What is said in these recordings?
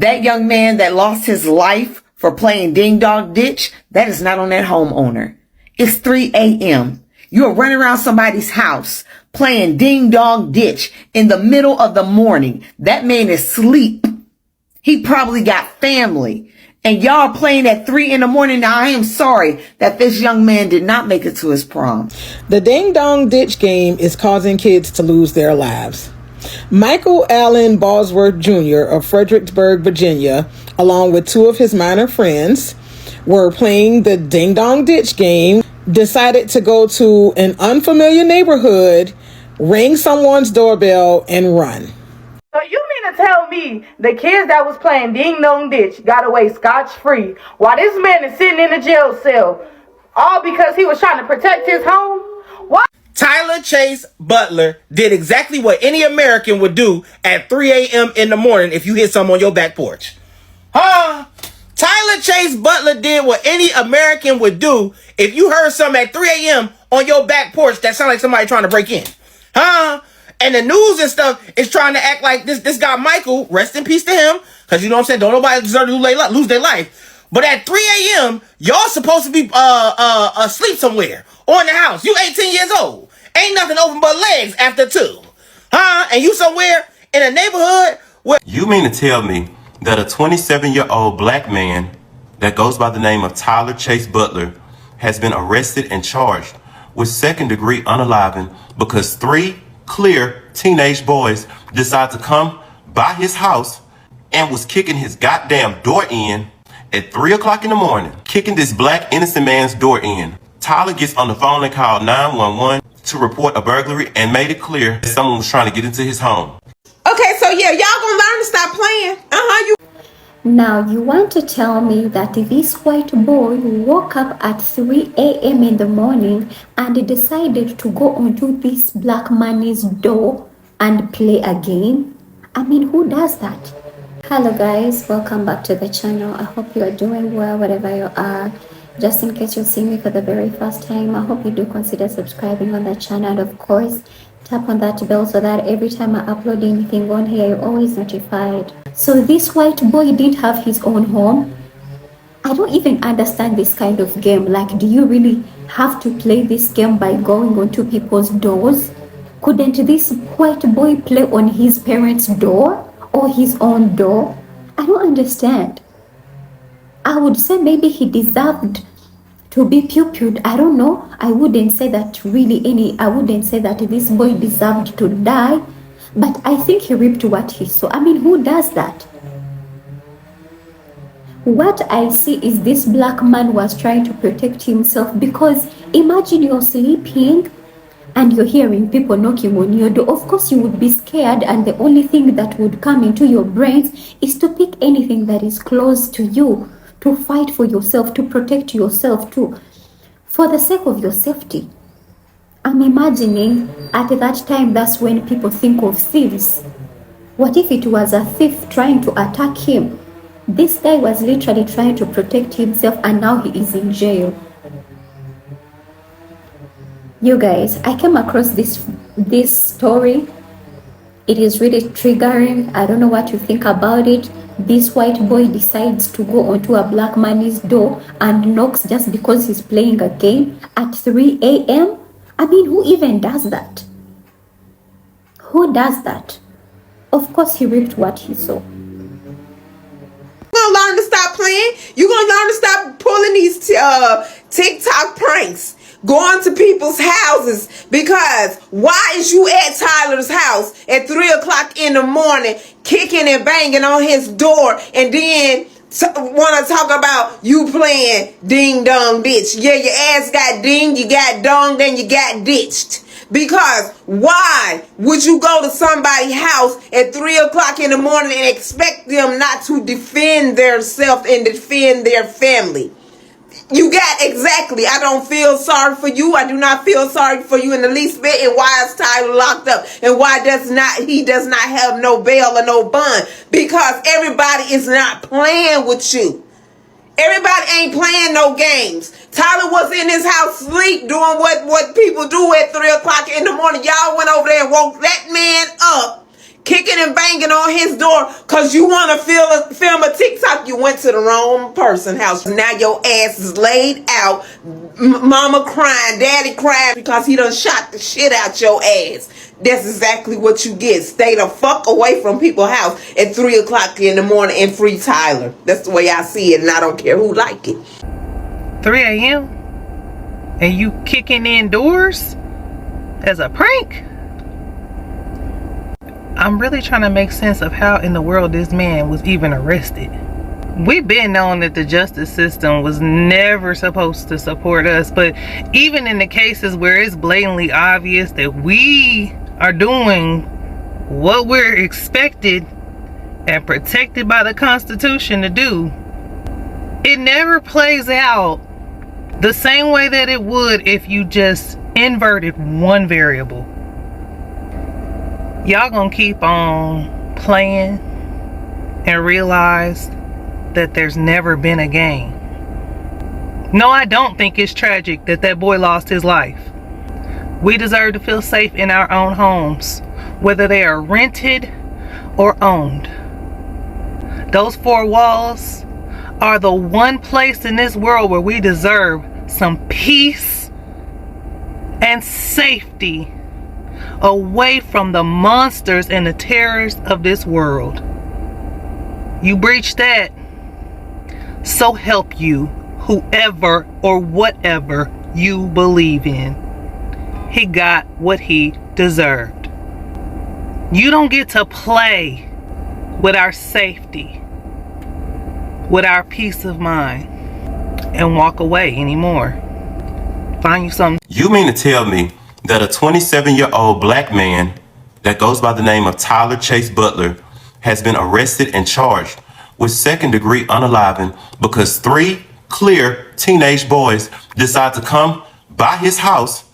That young man that lost his life for playing ding dong ditch, that is not on that homeowner. It's 3 a.m. You're running around somebody's house playing ding dong ditch in the middle of the morning. That man is asleep. He probably got family. And y'all playing at 3 in the morning. Now, I am sorry that this young man did not make it to his prom. The ding dong ditch game is causing kids to lose their lives. Michael Allen Bosworth Jr. of Fredericksburg, Virginia, along with two of his minor friends, were playing the ding dong ditch game, decided to go to an unfamiliar neighborhood, ring someone's doorbell, and run. So you mean to tell me the kids that was playing ding dong ditch got away scotch-free while this man is sitting in a jail cell, all because he was trying to protect his home? What? Tyler Chase Butler did exactly what any American would do at 3 a.m. in the morning if you hit something on your back porch. Huh? Tyler Chase Butler did what any American would do if you heard something at 3 a.m. on your back porch that sounded like somebody trying to break in. Huh? And the news and stuff is trying to act like this guy Michael, rest in peace to him, because you know what I'm saying, don't nobody deserve to lose their life. But at 3 a.m., y'all supposed to be asleep somewhere or in the house. You 18 years old. Ain't nothing open but legs after 2. Huh? And you somewhere in a neighborhood where... You mean to tell me that a 27-year-old black man that goes by the name of Tyler Chase Butler has been arrested and charged with second-degree unaliving because 3 clear teenage boys decided to come by his house and was kicking his goddamn door in at 3 o'clock in the morning, kicking this black innocent man's door in. Tyler gets on the phone and called 911 to report a burglary and made it clear that someone was trying to get into his home. Okay, so yeah, y'all gonna learn to stop playing. Now, you want to tell me that this white boy woke up at 3 a.m. in the morning and decided to go onto this black man's door and play a game? I mean, who does that? Hello guys, welcome back to the channel. I hope you are doing well wherever you are. Just in case you're seeing me for the very first time, I hope you do consider subscribing on the channel, and of course tap on that bell so that every time I upload anything on here, you're always notified. So this white boy didn't have his own home. I don't even understand this kind of game. Like, do you really have to play this game by going onto people's doors? Couldn't this white boy play on his parents' door or his own door? I don't understand. I would say maybe he deserved to be pupiled. I don't know. I wouldn't say that I wouldn't say that this boy deserved to die, but I think he reaped what he sowed. I mean, who does that? What I see is this black man was trying to protect himself, because imagine you're sleeping and you're hearing people knocking on your door. Of course you would be scared, and the only thing that would come into your brains is to pick anything that is close to you, to fight for yourself, to protect yourself, for the sake of your safety. I'm imagining at that time, that's when people think of thieves. What if it was a thief trying to attack him? This guy was literally trying to protect himself, and now he is in jail. You guys, I came across this story. It is really triggering. I don't know what you think about it. This white boy decides to go onto a black man's door and knocks just because he's playing a game at 3 a.m. I mean, who even does that? Who does that? Of course, he reaped what he sowed. You're gonna learn to stop playing. You're gonna learn to stop pulling these TikTok pranks, going to people's houses, because why is you at Tyler's house at 3 o'clock in the morning kicking and banging on his door, and then want to talk about you playing ding dong ditch? Yeah, your ass got dinged, you got donged, then you got ditched. Because why would you go to somebody's house at 3 o'clock in the morning and expect them not to defend themselves and defend their family? You got exactly. I don't feel sorry for you. I do not feel sorry for you in the least bit. And why is Tyler locked up? And why he does not have no bail or no bond? Because everybody is not playing with you. Everybody ain't playing no games. Tyler was in his house sleep doing what people do at 3 o'clock in the morning. Y'all went over there and woke that man up, kicking and banging on his door because you want to film a TikTok. You went to the wrong person's house. Now your ass is laid out. Mama crying, daddy crying because he done shot the shit out your ass. That's exactly what you get. Stay the fuck away from people's house at 3 o'clock in the morning and free Tyler. That's the way I see it, and I don't care who like it. 3 a.m. and you kicking in doors as a prank? I'm really trying to make sense of how in the world this man was even arrested. We've been known that the justice system was never supposed to support us, but even in the cases where it's blatantly obvious that we are doing what we're expected and protected by the Constitution to do, it never plays out the same way that it would if you just inverted one variable. Y'all gonna keep on playing and realize that there's never been a game. No, I don't think it's tragic that that boy lost his life. We deserve to feel safe in our own homes, whether they are rented or owned. Those four walls are the one place in this world where we deserve some peace and safety away from the monsters and the terrors of this world. You breach that, so help you whoever or whatever you believe in. He got what he deserved. You don't get to play with our safety, with our peace of mind, and walk away anymore. Find you something. You mean to tell me that a 27-year-old black man that goes by the name of Tyler Chase Butler has been arrested and charged with second-degree unaliving because 3 clear teenage boys decided to come by his house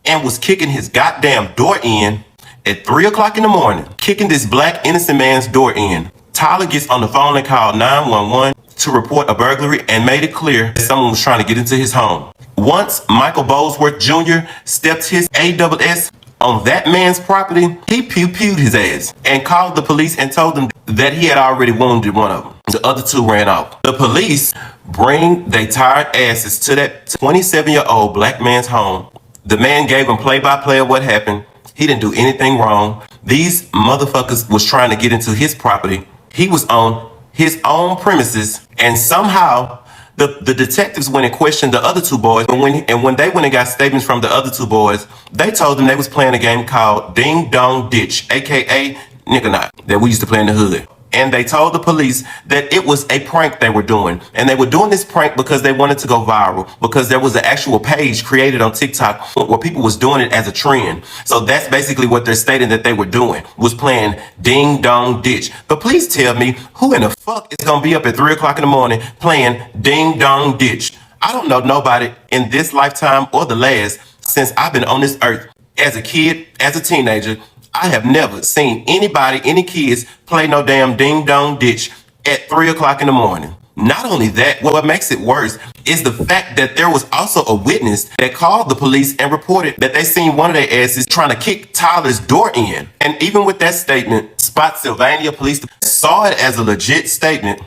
and was kicking his goddamn door in at 3 o'clock in the morning, kicking this black innocent man's door in. Tyler gets on the phone and called 911 to report a burglary and made it clear that someone was trying to get into his home. Once Michael Bowlesworth Jr. stepped his AWS on that man's property, he pew-pewed his ass and called the police and told them that he had already wounded one of them. The other 2 ran off. The police bring their tired asses to that 27-year-old black man's home. The man gave them play-by-play of what happened. He didn't do anything wrong. These motherfuckers was trying to get into his property. He was on his own premises, and somehow the detectives went and questioned the other 2 boys. And when they went and got statements from the other 2 boys, they told them they was playing a game called Ding Dong Ditch, aka Nigga Knot, that we used to play in the hood. And they told the police that it was a prank they were doing. And they were doing this prank because they wanted to go viral, because there was an actual page created on TikTok where people was doing it as a trend. So that's basically what they're stating that they were doing, was playing Ding Dong Ditch. But please tell me, who in the fuck is going to be up at 3 o'clock in the morning playing Ding Dong Ditch? I don't know nobody in this lifetime or the last since I've been on this earth. As a kid, as a teenager, I have never seen anybody, any kids, play no damn Ding Dong Ditch at 3 o'clock in the morning. Not only that, what makes it worse is the fact that there was also a witness that called the police and reported that they seen one of their asses trying to kick Tyler's door in. And even with that statement, Spotsylvania police saw it as a legit statement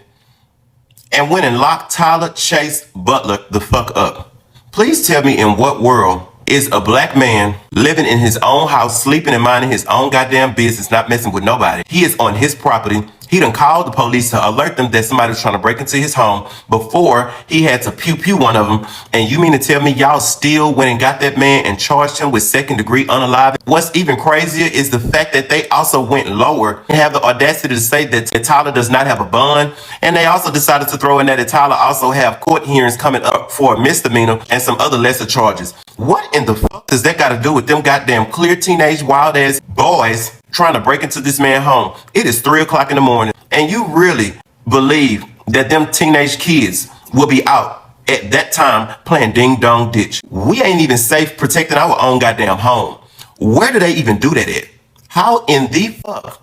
and went and locked Tyler Chase Butler the fuck up. Please tell me, in what world is a black man living in his own house, sleeping and minding his own goddamn business, not messing with nobody? He is on his property. He done called the police to alert them that somebody was trying to break into his home before he had to pew-pew one of them. And you mean to tell me y'all still went and got that man and charged him with second-degree unaliving? What's even crazier is the fact that they also went lower and have the audacity to say that Tyler does not have a bond. And they also decided to throw in that Tyler also have court hearings coming up for a misdemeanor and some other lesser charges. What in the fuck does that got to do with them goddamn clear teenage wild-ass boys trying to break into this man's home? It is 3 o'clock in the morning, and you really believe that them teenage kids will be out at that time playing Ding Dong Ditch? We ain't even safe protecting our own goddamn home. Where do they even do that at? How in the fuck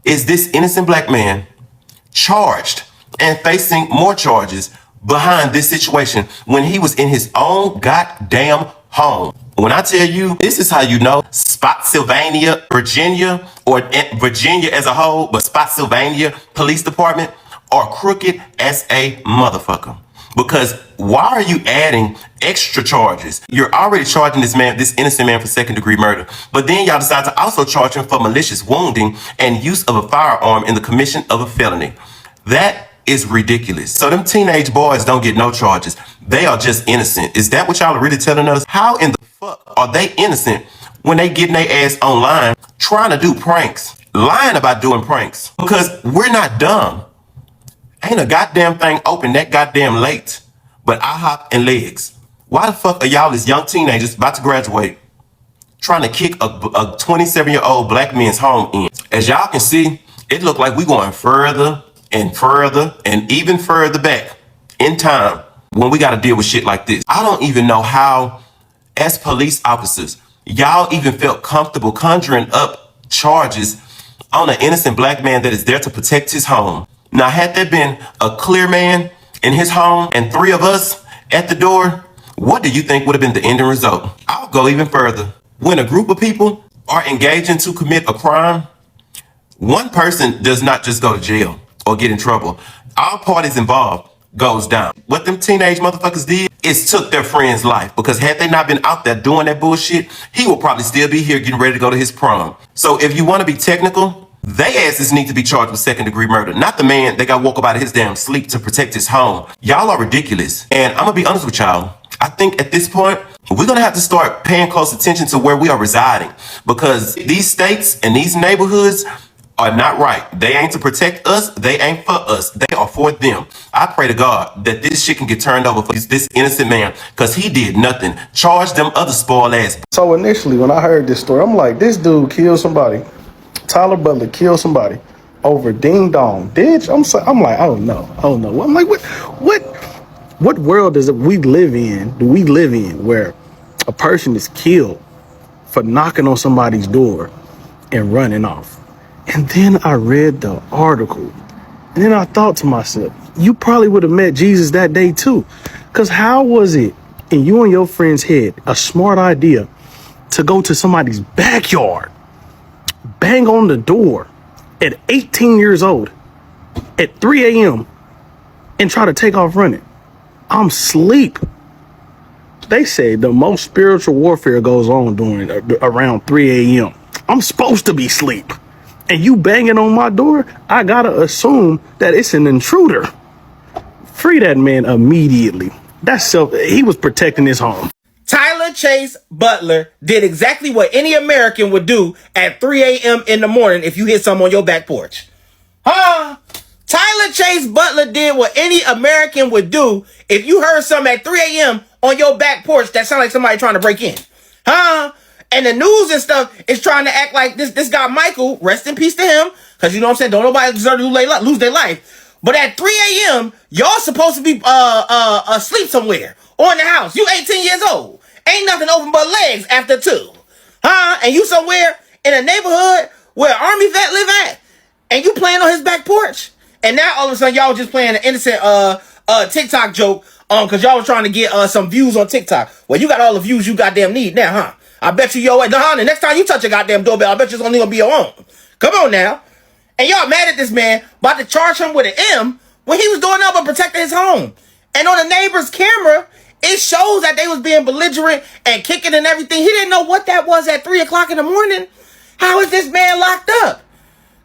is this innocent black man charged and facing more charges behind this situation when he was in his own goddamn home? When I tell you, this is how you know Spotsylvania, Virginia, or Virginia as a whole, but Spotsylvania Police Department are crooked as a motherfucker. Because why are you adding extra charges? You're already charging this innocent man for second-degree murder. But then y'all decide to also charge him for malicious wounding and use of a firearm in the commission of a felony. That is ridiculous. So them teenage boys don't get no charges. They are just innocent. Is that what y'all are really telling us? How in the fuck are they innocent when they getting their ass online trying to do pranks, lying about doing pranks? Because we're not dumb. Ain't a goddamn thing open that goddamn late but IHOP and legs. Why the fuck are y'all as young teenagers about to graduate trying to kick a 27-year-old black man's home in? As y'all can see, it looked like we going further and further and even further back in time when we got to deal with shit like this. I don't even know how, as police officers, y'all even felt comfortable conjuring up charges on an innocent black man that is there to protect his home. Now, had there been a clear man in his home and 3 of us at the door, what do you think would have been the ending result? I'll go even further. When a group of people are engaging to commit a crime, one person does not just go to jail or get in trouble. All parties involved goes down. What them teenage motherfuckers did is took their friend's life, because had they not been out there doing that bullshit, he will probably still be here getting ready to go to his prom. So if you want to be technical, they asses need to be charged with second-degree murder, not the man that got woke up out of his damn sleep to protect his home. Y'all are ridiculous. And I'm gonna be honest with y'all. I think at this point, we're gonna have to start paying close attention to where we are residing, because these states and these neighborhoods are not right. They ain't to protect us. They ain't for us. They are for them. I pray to God that this shit can get turned over for this innocent man, because he did nothing. Charge them other spoiled ass. So initially, when I heard this story, I'm like, this dude killed somebody. Tyler Butler killed somebody over ding dong ditch. I'm like, oh no. I'm like, what world do we live in where a person is killed for knocking on somebody's door and running off? And then I read the article, and then I thought to myself, you probably would have met Jesus that day too. Because how was it in you and your friend's head a smart idea to go to somebody's backyard, bang on the door at 18 years old at 3 a.m. and try to take off running? I'm asleep. They say the most spiritual warfare goes on around 3 a.m. I'm supposed to be asleep. And you banging on my door, I gotta assume that it's an intruder. Free that man immediately. He was protecting his home. Tyler Chase Butler did exactly what any American would do at 3 a.m. in the morning if you hit something on your back porch. Huh? Tyler Chase Butler did what any American would do if you heard something at 3 a.m. on your back porch that sounded like somebody trying to break in. Huh? And the news and stuff is trying to act like this guy Michael, rest in peace to him, because you know what I'm saying, don't nobody deserve to lose their life. But at 3 a.m., y'all supposed to be asleep somewhere or in the house. You 18 years old. Ain't nothing open but legs after 2. Huh? And you somewhere in a neighborhood where an Army vet live at, and you playing on his back porch. And now all of a sudden y'all just playing an innocent TikTok joke because y'all was trying to get some views on TikTok. Well, you got all the views you goddamn need now, huh? I bet you the next time you touch a goddamn doorbell, I bet you it's only gonna be your own. Come on now. And y'all mad at this man about to charge him with an M when he was doing nothing but protecting his home. And on the neighbor's camera, it shows that they was being belligerent and kicking and everything. He didn't know what that was at 3 o'clock in the morning. How is this man locked up?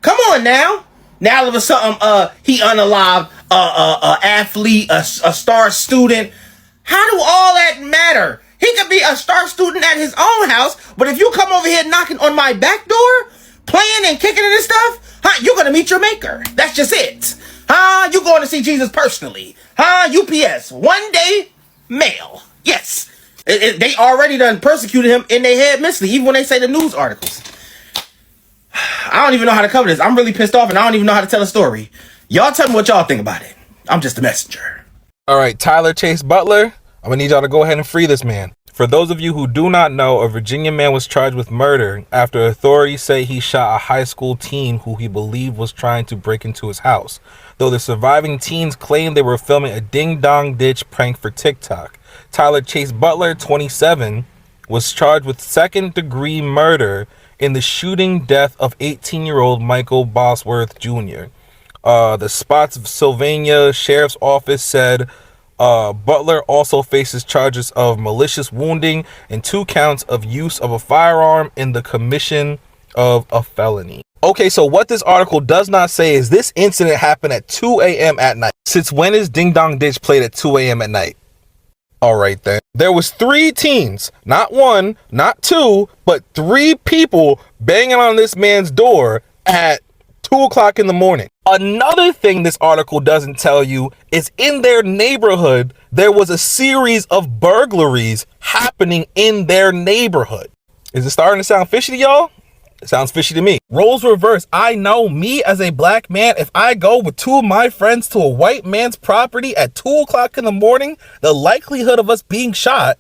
Come on now. Now all of a sudden, he unalived a athlete, a star student. How do all that matter? He could be a star student at his own house, but if you come over here knocking on my back door, playing and kicking and stuff, you're gonna meet your maker. That's just it. You're going to see Jesus personally. UPS, one day mail. Yes. They already done persecuted him in their head mentally, even when they say the news articles. I don't even know how to cover this. I'm really pissed off and I don't even know how to tell a story. Y'all tell me what y'all think about it. I'm just a messenger. All right, Tyler Chase Butler, I'm gonna need y'all to go ahead and free this man. For those of you who do not know, a Virginia man was charged with murder after authorities say he shot a high school teen who he believed was trying to break into his house, though the surviving teens claimed they were filming a ding-dong ditch prank for TikTok. Tyler Chase Butler, 27, was charged with second-degree murder in the shooting death of 18-year-old Michael Bosworth Jr. The Spotsylvania Sheriff's Office said Butler also faces charges of malicious wounding and 2 counts of use of a firearm in the commission of a felony. Okay, so what this article does not say is this incident happened at 2 a.m. at night. Since when is Ding Dong Ditch played at 2 a.m. at night? All right then. There was 3 teens, not 1, not 2, but 3 people banging on this man's door at 2 o'clock in the morning. Another thing this article doesn't tell you is in their neighborhood, there was a series of burglaries happening in their neighborhood. Is it starting to sound fishy to y'all? It sounds fishy to me. Roles reverse. I know me as a black man, if I go with 2 of my friends to a white man's property at 2 o'clock in the morning, the likelihood of us being shot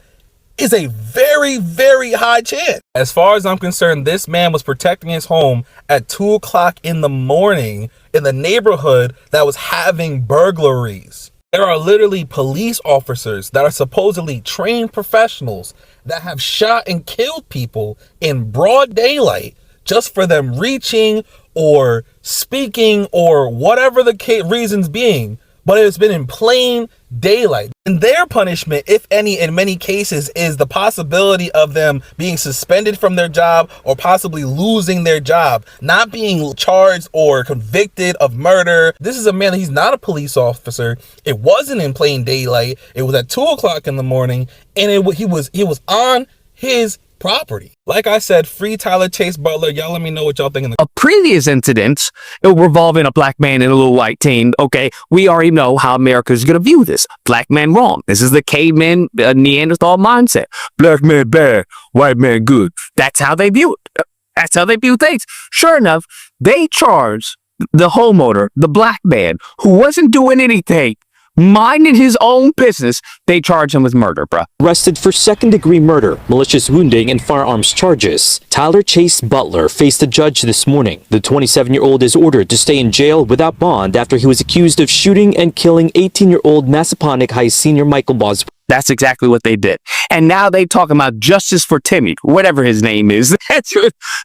is a very, very high chance. As far as I'm concerned, this man was protecting his home at 2 o'clock in the morning in the neighborhood that was having burglaries. There are literally police officers that are supposedly trained professionals that have shot and killed people in broad daylight just for them reaching or speaking or whatever the reasons being, but it's been in plain daylight. And their punishment, if any, in many cases, is the possibility of them being suspended from their job or possibly losing their job, not being charged or convicted of murder. This is a man, he's not a police officer. It wasn't in plain daylight. It was at 2 o'clock in the morning, and he was on his property. Like I said, free Tyler Chase Butler. Y'all let me know what y'all think. A previous incident involving a black man and a little white teen. Okay, we already know how America's going to view this. Black man wrong. This is the caveman Neanderthal mindset. Black man bad, white man good. That's how they view it. That's how they view things. Sure enough, they charge the homeowner, the black man, who wasn't doing anything, minding his own business. They charge him with murder, bruh. Arrested for second-degree murder, malicious wounding, and firearms charges, Tyler Chase Butler faced a judge this morning. The 27-year-old is ordered to stay in jail without bond after he was accused of shooting and killing 18-year-old Massaponack High senior Michael Bosworth. That's exactly what they did. And now they talking about justice for Timmy, whatever his name is.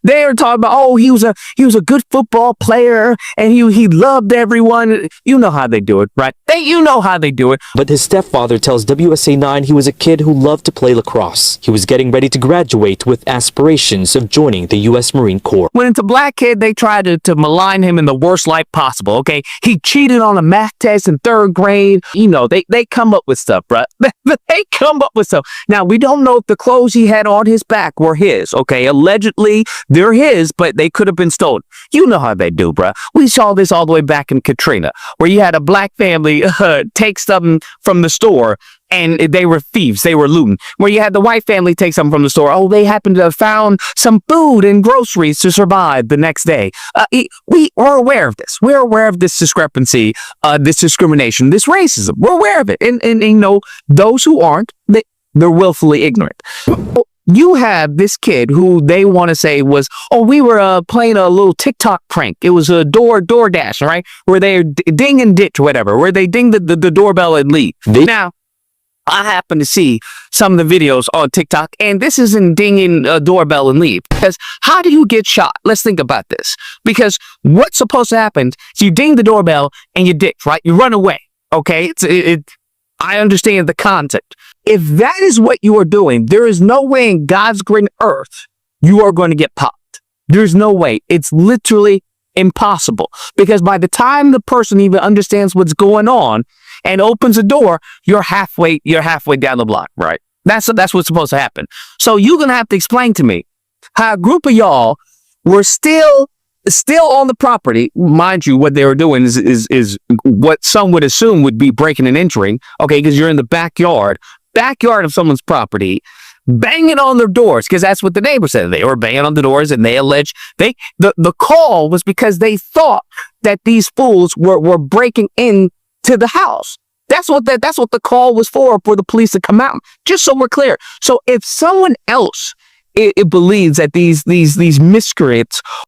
They are talking about, oh, he was a good football player and he loved everyone. You know how they do it, right? You know how they do it. But his stepfather tells WSA 9 he was a kid who loved to play lacrosse. He was getting ready to graduate with aspirations of joining the U.S. Marine Corps. When it's a black kid, they try to malign him in the worst light possible, okay? He cheated on a math test in 3rd grade. You know, they come up with stuff, right? But they come up with stuff. Now, we don't know if the clothes he had on his back were his, okay? Allegedly, they're his, but they could have been stolen. You know how they do, bruh. We saw this all the way back in Katrina, where you had a black family take something from the store, and they were thieves. They were looting. Where you had the white family take something from the store. Oh, they happened to have found some food and groceries to survive the next day. We're aware of this. We're aware of this discrepancy, this discrimination, this racism. We're aware of it. And you know, those who aren't, they're willfully ignorant. You have this kid who they want to say was, oh, we were playing a little TikTok prank. It was a DoorDash, right? Where they ding and ditch, whatever, where they ding the doorbell and leave. Now, I happen to see some of the videos on TikTok, and this isn't dinging a doorbell and leave. Because how do you get shot? Let's think about this. Because what's supposed to happen is you ding the doorbell and you ditch, right? You run away, okay? I understand the concept. If that is what you are doing, there is no way in God's green earth you are going to get popped. There's no way. It's literally impossible. Because by the time the person even understands what's going on and opens the door, you're halfway down the block, right? That's what's supposed to happen. So you're going to have to explain to me how a group of y'all were still on the property. Mind you, what they were doing is what some would assume would be breaking and entering, okay, because you're in the backyard of someone's property, banging on their doors, because that's what the neighbors said. They were banging on the doors, and they alleged the call was because they thought that these fools were breaking in to the house. That's what the call was for the police to come out. Just so we're clear. So if someone else it believes that these miscreants